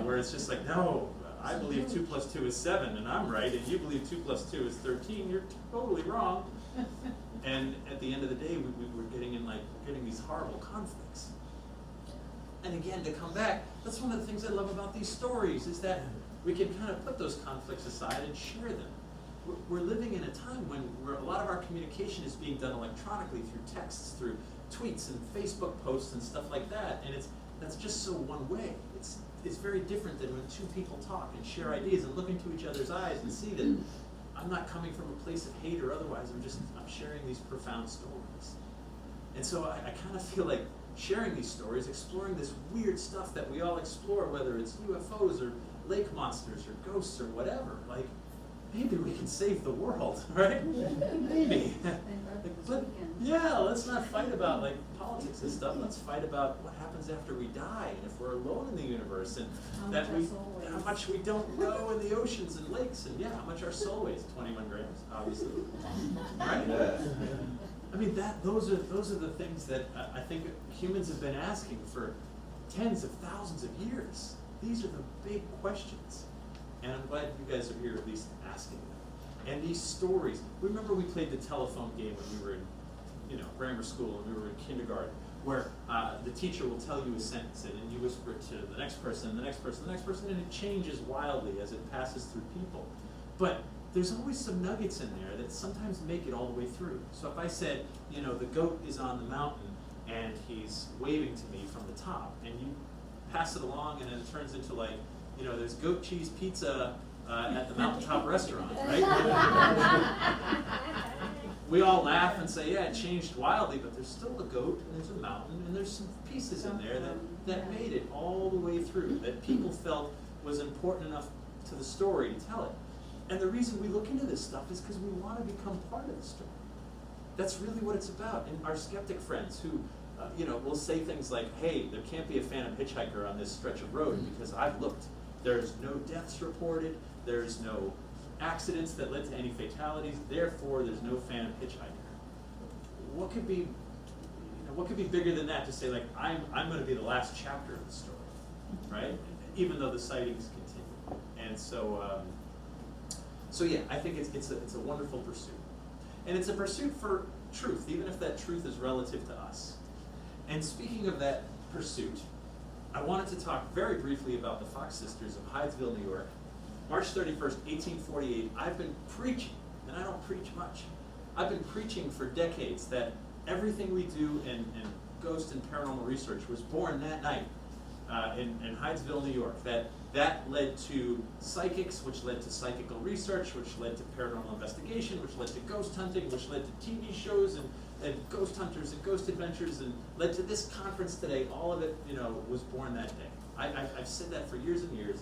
[SPEAKER 7] where it's just like, no, I believe 2 + 2 is 7, and I'm right, and you believe 2 + 2 is 13, you're totally wrong. And at the end of the day, we're getting these horrible conflicts. And again, to come back, that's one of the things I love about these stories, is that we can kind of put those conflicts aside and share them. We're living in a time when a lot of our communication is being done electronically through texts, through tweets and Facebook posts and stuff like that, and that's just so one way. It's very different than when two people talk and share ideas and look into each other's eyes and see that I'm not coming from a place of hate or otherwise, I'm sharing these profound stories. And so I kind of feel like sharing these stories, exploring this weird stuff that we all explore, whether it's UFOs or lake monsters or ghosts or whatever, like, maybe we can save the world, right? Maybe. But yeah, let's not fight about politics and stuff. Let's fight about what happens after we die, and if we're alone in the universe, and how much we don't know in the oceans and lakes, and how much our soul weighs. 21 grams, obviously. Right? I mean, those are the things that I think humans have been asking for tens of thousands of years. These are the big questions. And I'm glad you guys are here at least asking them. And these stories, remember we played the telephone game when we were in grammar school and we were in kindergarten, where the teacher will tell you a sentence and then you whisper it to the next person, the next person, the next person, and it changes wildly as it passes through people. But there's always some nuggets in there that sometimes make it all the way through. So if I said, the goat is on the mountain and he's waving to me from the top, and you pass it along and then it turns into there's goat cheese pizza at the mountaintop restaurant, right? We all laugh and say, yeah, it changed wildly, but there's still a goat and there's a mountain and there's some pieces in there that made it all the way through, that people felt was important enough to the story to tell it. And the reason we look into this stuff is because we want to become part of the story. That's really what it's about. And our skeptic friends who will say things like, hey, there can't be a phantom hitchhiker on this stretch of road because I've looked. There's no deaths reported. There's no accidents that led to any fatalities. Therefore, there's no phantom hitchhiker. What could be bigger than that to say, I'm going to be the last chapter of the story, right? Even though the sightings continue. And so yeah, I think it's a wonderful pursuit. And it's a pursuit for truth, even if that truth is relative to us. And speaking of that pursuit, I wanted to talk very briefly about the Fox sisters of Hydesville, New York. March 31st, 1848, I've been preaching, and I don't preach much. I've been preaching for decades that everything we do in ghost and paranormal research was born that night in Hydesville, New York. That led to psychics, which led to psychical research, which led to paranormal investigation, which led to ghost hunting, which led to TV shows and and ghost hunters and ghost adventures, and led to this conference today. All of it, was born that day. I've said that for years and years.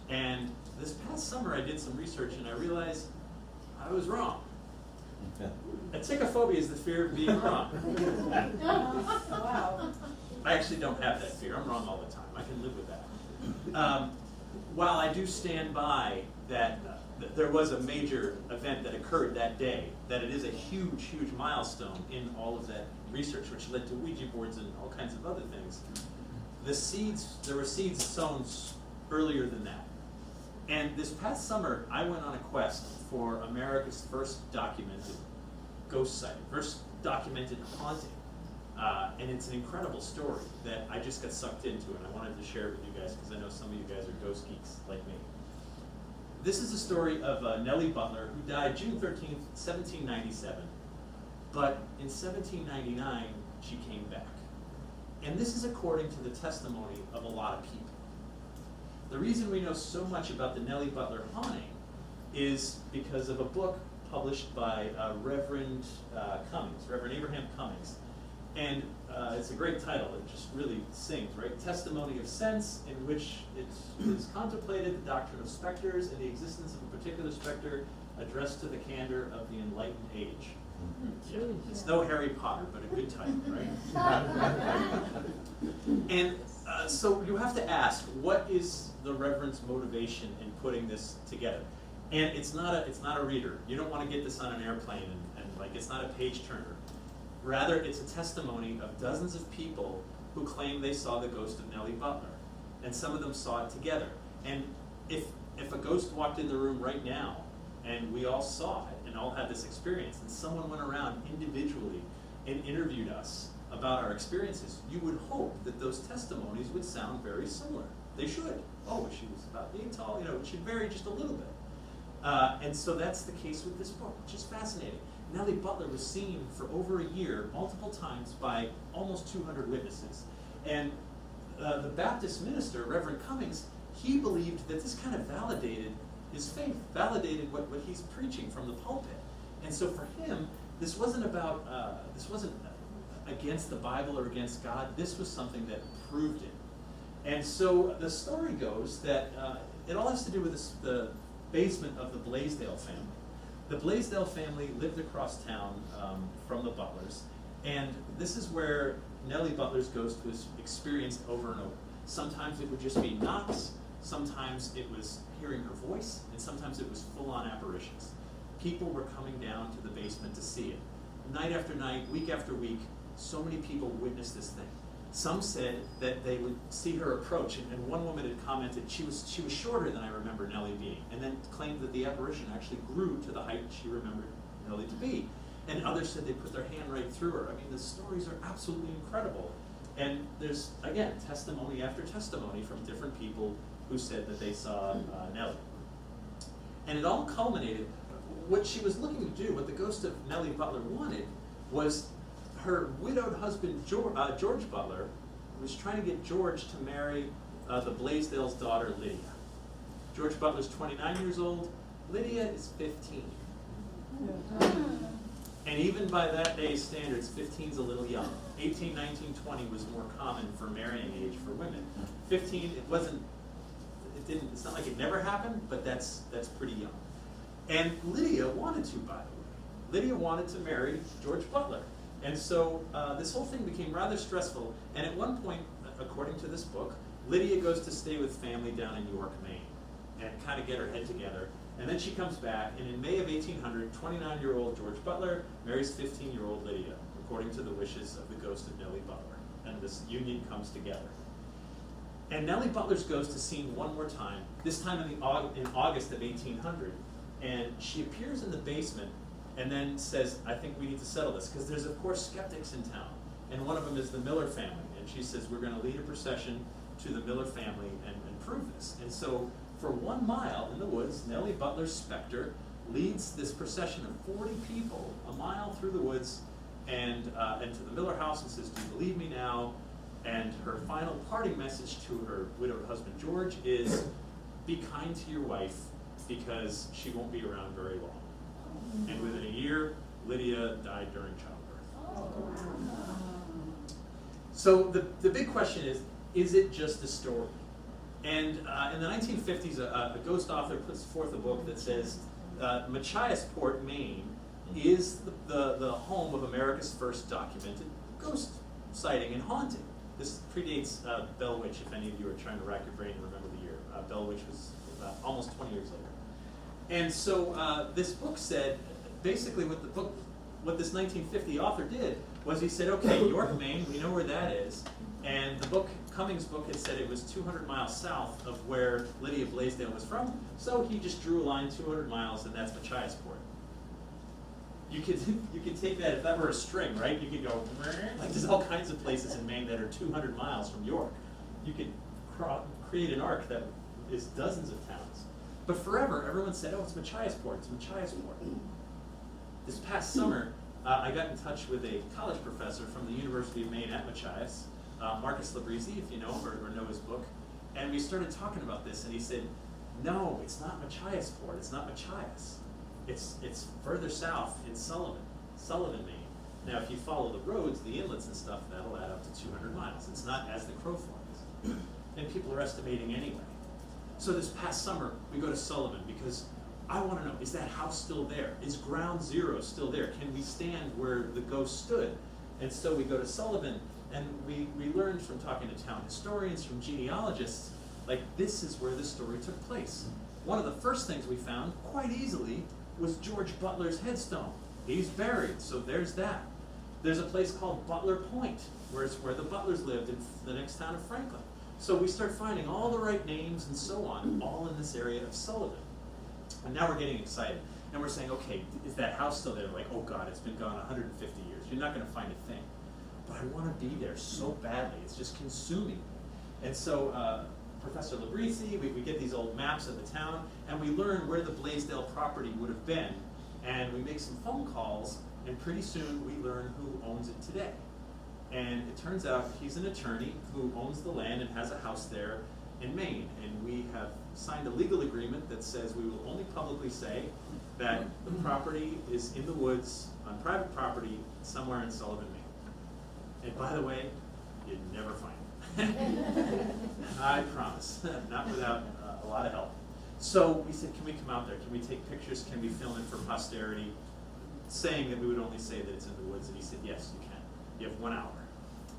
[SPEAKER 7] And this past summer I did some research and I realized I was wrong. Atychophobia is the fear of being wrong.
[SPEAKER 6] Wow.
[SPEAKER 7] I actually don't have that fear. I'm wrong all the time. I can live with that. While I do stand by that there was a major event that occurred that day, that it is a huge, huge milestone in all of that research, which led to Ouija boards and all kinds of other things. There were seeds sown earlier than that. And this past summer, I went on a quest for America's first documented ghost sighting, first documented haunting. And it's an incredible story that I just got sucked into, and I wanted to share it with you guys because I know some of you guys are ghost geeks like me. This is a story of Nellie Butler, who died June 13th, 1797. But in 1799, she came back. And this is according to the testimony of a lot of people. The reason we know so much about the Nellie Butler haunting is because of a book published by Reverend Abraham Cummings. And it's a great title. It just really sings, right? Testimony of Sense, in which it is contemplated the doctrine of specters and the existence of a particular specter addressed to the candor of the enlightened age. Yeah, it's no Harry Potter, but a good title, right? And so you have to ask, what is the Reverend's motivation in putting this together? And it's not a reader. You don't want to get this on an airplane and like it's not a page turner. Rather, it's a testimony of dozens of people who claim they saw the ghost of Nellie Butler, and some of them saw it together. And if a ghost walked in the room right now, and we all saw it and all had this experience, and someone went around individually and interviewed us about our experiences, you would hope that those testimonies would sound very similar. They should. Oh, she was about being tall, it should vary just a little bit. And so that's the case with this book, which is fascinating. Nellie Butler was seen for over a year, multiple times, by almost 200 witnesses. And the Baptist minister, Reverend Cummings, he believed that this kind of validated his faith, validated what he's preaching from the pulpit. And so for him, this wasn't against the Bible or against God. This was something that proved it. And so the story goes that it all has to do with the basement of the Blaisdell family. The Blaisdell family lived across town from the Butlers, and this is where Nellie Butler's ghost was experienced over and over. Sometimes it would just be knocks, sometimes it was hearing her voice, and sometimes it was full-on apparitions. People were coming down to the basement to see it. Night after night, week after week, so many people witnessed this thing. Some said that they would see her approach, and one woman had commented she was shorter than I remember Nellie being, and then claimed that the apparition actually grew to the height she remembered Nellie to be. And others said they put their hand right through her. I mean, the stories are absolutely incredible. And there's, again, testimony after testimony from different people who said that they saw Nellie. And it all culminated, what she was looking to do, what the ghost of Nellie Butler wanted, was her widowed husband, George Butler, was trying to get George to marry the Blaisdell's daughter, Lydia. George Butler's 29 years old. Lydia is 15. And even by that day's standards, 15's a little young. 18, 19, 20 was more common for marrying age for women. 15, it's not like it never happened, but that's pretty young. And Lydia wanted to, by the way. Lydia wanted to marry George Butler. And so this whole thing became rather stressful. And at one point, according to this book, Lydia goes to stay with family down in York, Maine, and kind of get her head together. And then she comes back, and in May of 1800, 29-year-old George Butler marries 15-year-old Lydia, according to the wishes of the ghost of Nellie Butler. And this union comes together. And Nellie Butler's ghost is seen one more time, this time in August of 1800. And she appears in the basement and then says, I think we need to settle this, because there's, of course, skeptics in town. And one of them is the Miller family. And she says, we're going to lead a procession to the Miller family and prove this. And so for 1 mile in the woods, Nellie Butler's specter leads this procession of 40 people a mile through the woods and to the Miller house and says, do you believe me now? And her final parting message to her widowed husband, George, is be kind to your wife because she won't be around very long. And within a year, Lydia died during childbirth. So the big question is it just a story? And in the 1950s, a ghost author puts forth a book that says Machiasport, Maine, is the home of America's first documented ghost sighting and haunting. This predates Bell Witch, if any of you are trying to rack your brain and remember the year. Bell Witch was almost 20 years later. And so this book said, basically what this 1950 author did was he said, okay, York, Maine, we know where that is. And the book, Cummings' book, had said it was 200 miles south of where Lydia Blaisdell was from, so he just drew a line 200 miles, and that's Machiasport. You could take that, if that were a string, right? You could go, like there's all kinds of places in Maine that are 200 miles from York. You could create an arc that is dozens of towns. But forever, everyone said, oh, it's Machiasport, it's Machiasport. This past summer, I got in touch with a college professor from the University of Maine at Machias, Marcus Labrizzi, if you know him or know his book, and we started talking about this, and he said, no, it's not Machiasport, it's not Machias. It's further south in Sullivan, Maine. Now, if you follow the roads, the inlets and stuff, that'll add up to 200 miles. It's not as the crow flies. And people are estimating anyway. So this past summer, we go to Sullivan because I want to know, is that house still there? Is ground zero still there? Can we stand where the ghost stood? And so we go to Sullivan, and we learned from talking to town historians, from genealogists, like this is where the story took place. One of the first things we found, quite easily, was George Butler's headstone. He's buried, so there's that. There's a place called Butler Point, where it's where the Butlers lived in the next town of Franklin. So we start finding all the right names and so on, all in this area of Sullivan. And now we're getting excited. And we're saying, okay, is that house still there? Like, oh God, it's been gone 150 years. You're not gonna find a thing. But I wanna be there so badly. It's just consuming me. And so Professor Labrizzi, we get these old maps of the town, and we learn where the Blaisdell property would have been. And we make some phone calls, and pretty soon we learn who owns it today. And it turns out he's an attorney who owns the land and has a house there in Maine. And we have signed a legal agreement that says we will only publicly say that the property is in the woods, on private property, somewhere in Sullivan, Maine. And by the way, you'd never find it. I promise, not without a lot of help. So we said, can we come out there? Can we take pictures? Can we film it for posterity? Saying that we would only say that it's in the woods. And he said, yes, you can. You have 1 hour.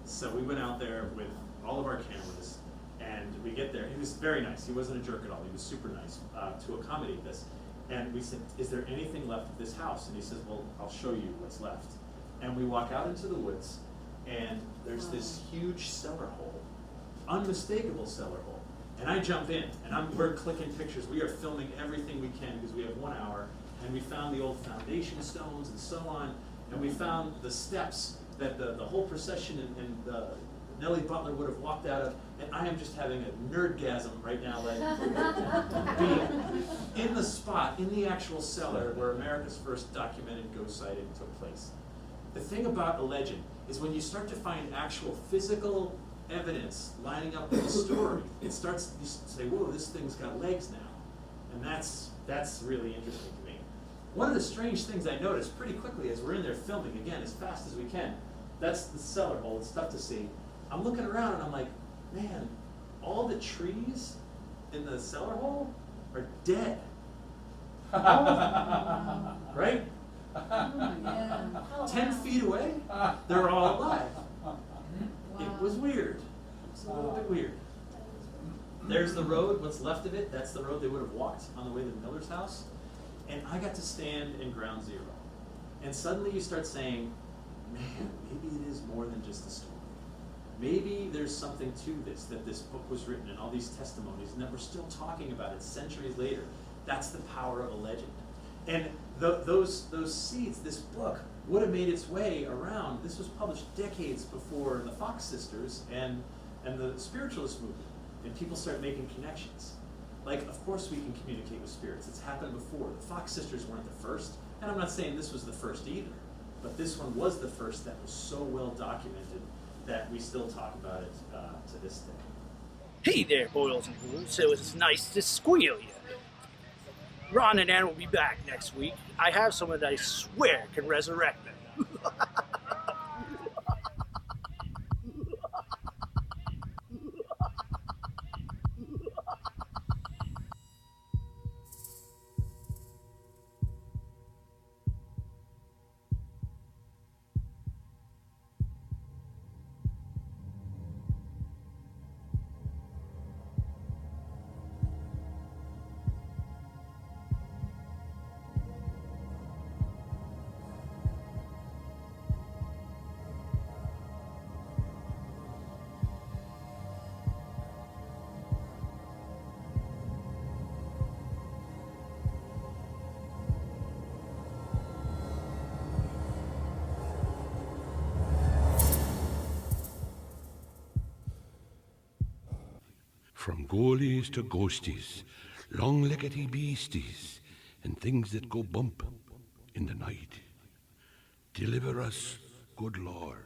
[SPEAKER 7] So we went out there with all of our cameras, and we get there. He was very nice. He wasn't a jerk at all. He was super nice to accommodate this. And we said, is there anything left of this house? And he says, well, I'll show you what's left. And we walk out into the woods, and there's this huge cellar hole, unmistakable cellar hole. And I jump in, and we're clicking pictures. We are filming everything we can because we have 1 hour. And we found the old foundation stones and so on. And we found the steps that the whole procession and Nellie Butler would have walked out of. And I am just having a nerdgasm right now, like being in the spot, in the actual cellar where America's first documented ghost sighting took place. The thing about a legend is when you start to find actual physical evidence lining up with the story, it starts, you say, whoa, this thing's got legs now. And that's really interesting to me. One of the strange things I noticed pretty quickly as we're in there filming, again, as fast as we can, that's the cellar hole, it's tough to see. I'm looking around and I'm like, man, all the trees in the cellar hole are dead. Right?
[SPEAKER 6] Oh, yeah.
[SPEAKER 7] 10 feet away, they're all alive. It was weird. It's a little bit weird. There's the road, what's left of it, that's the road they would have walked on the way to the Miller's house. And I got to stand in ground zero. And suddenly you start saying, man, maybe it is more than just a story. Maybe there's something to this, that this book was written and all these testimonies, and that we're still talking about it centuries later. That's the power of a legend. And those seeds, this book, would have made its way around. This was published decades before the Fox sisters and the spiritualist movement. And people start making connections. Like, of course we can communicate with spirits. It's happened before. The Fox sisters weren't the first. And I'm not saying this was the first either. But this one was the first that was so well documented that we still talk about it to this day.
[SPEAKER 3] Hey there, boils and ghouls. So it's nice to squeal you. Ron and Anne will be back next week. I have someone that I swear can resurrect them.
[SPEAKER 9] From goalies to ghosties, long-leggedy beasties, and things that go bump in the night. Deliver us, good Lord.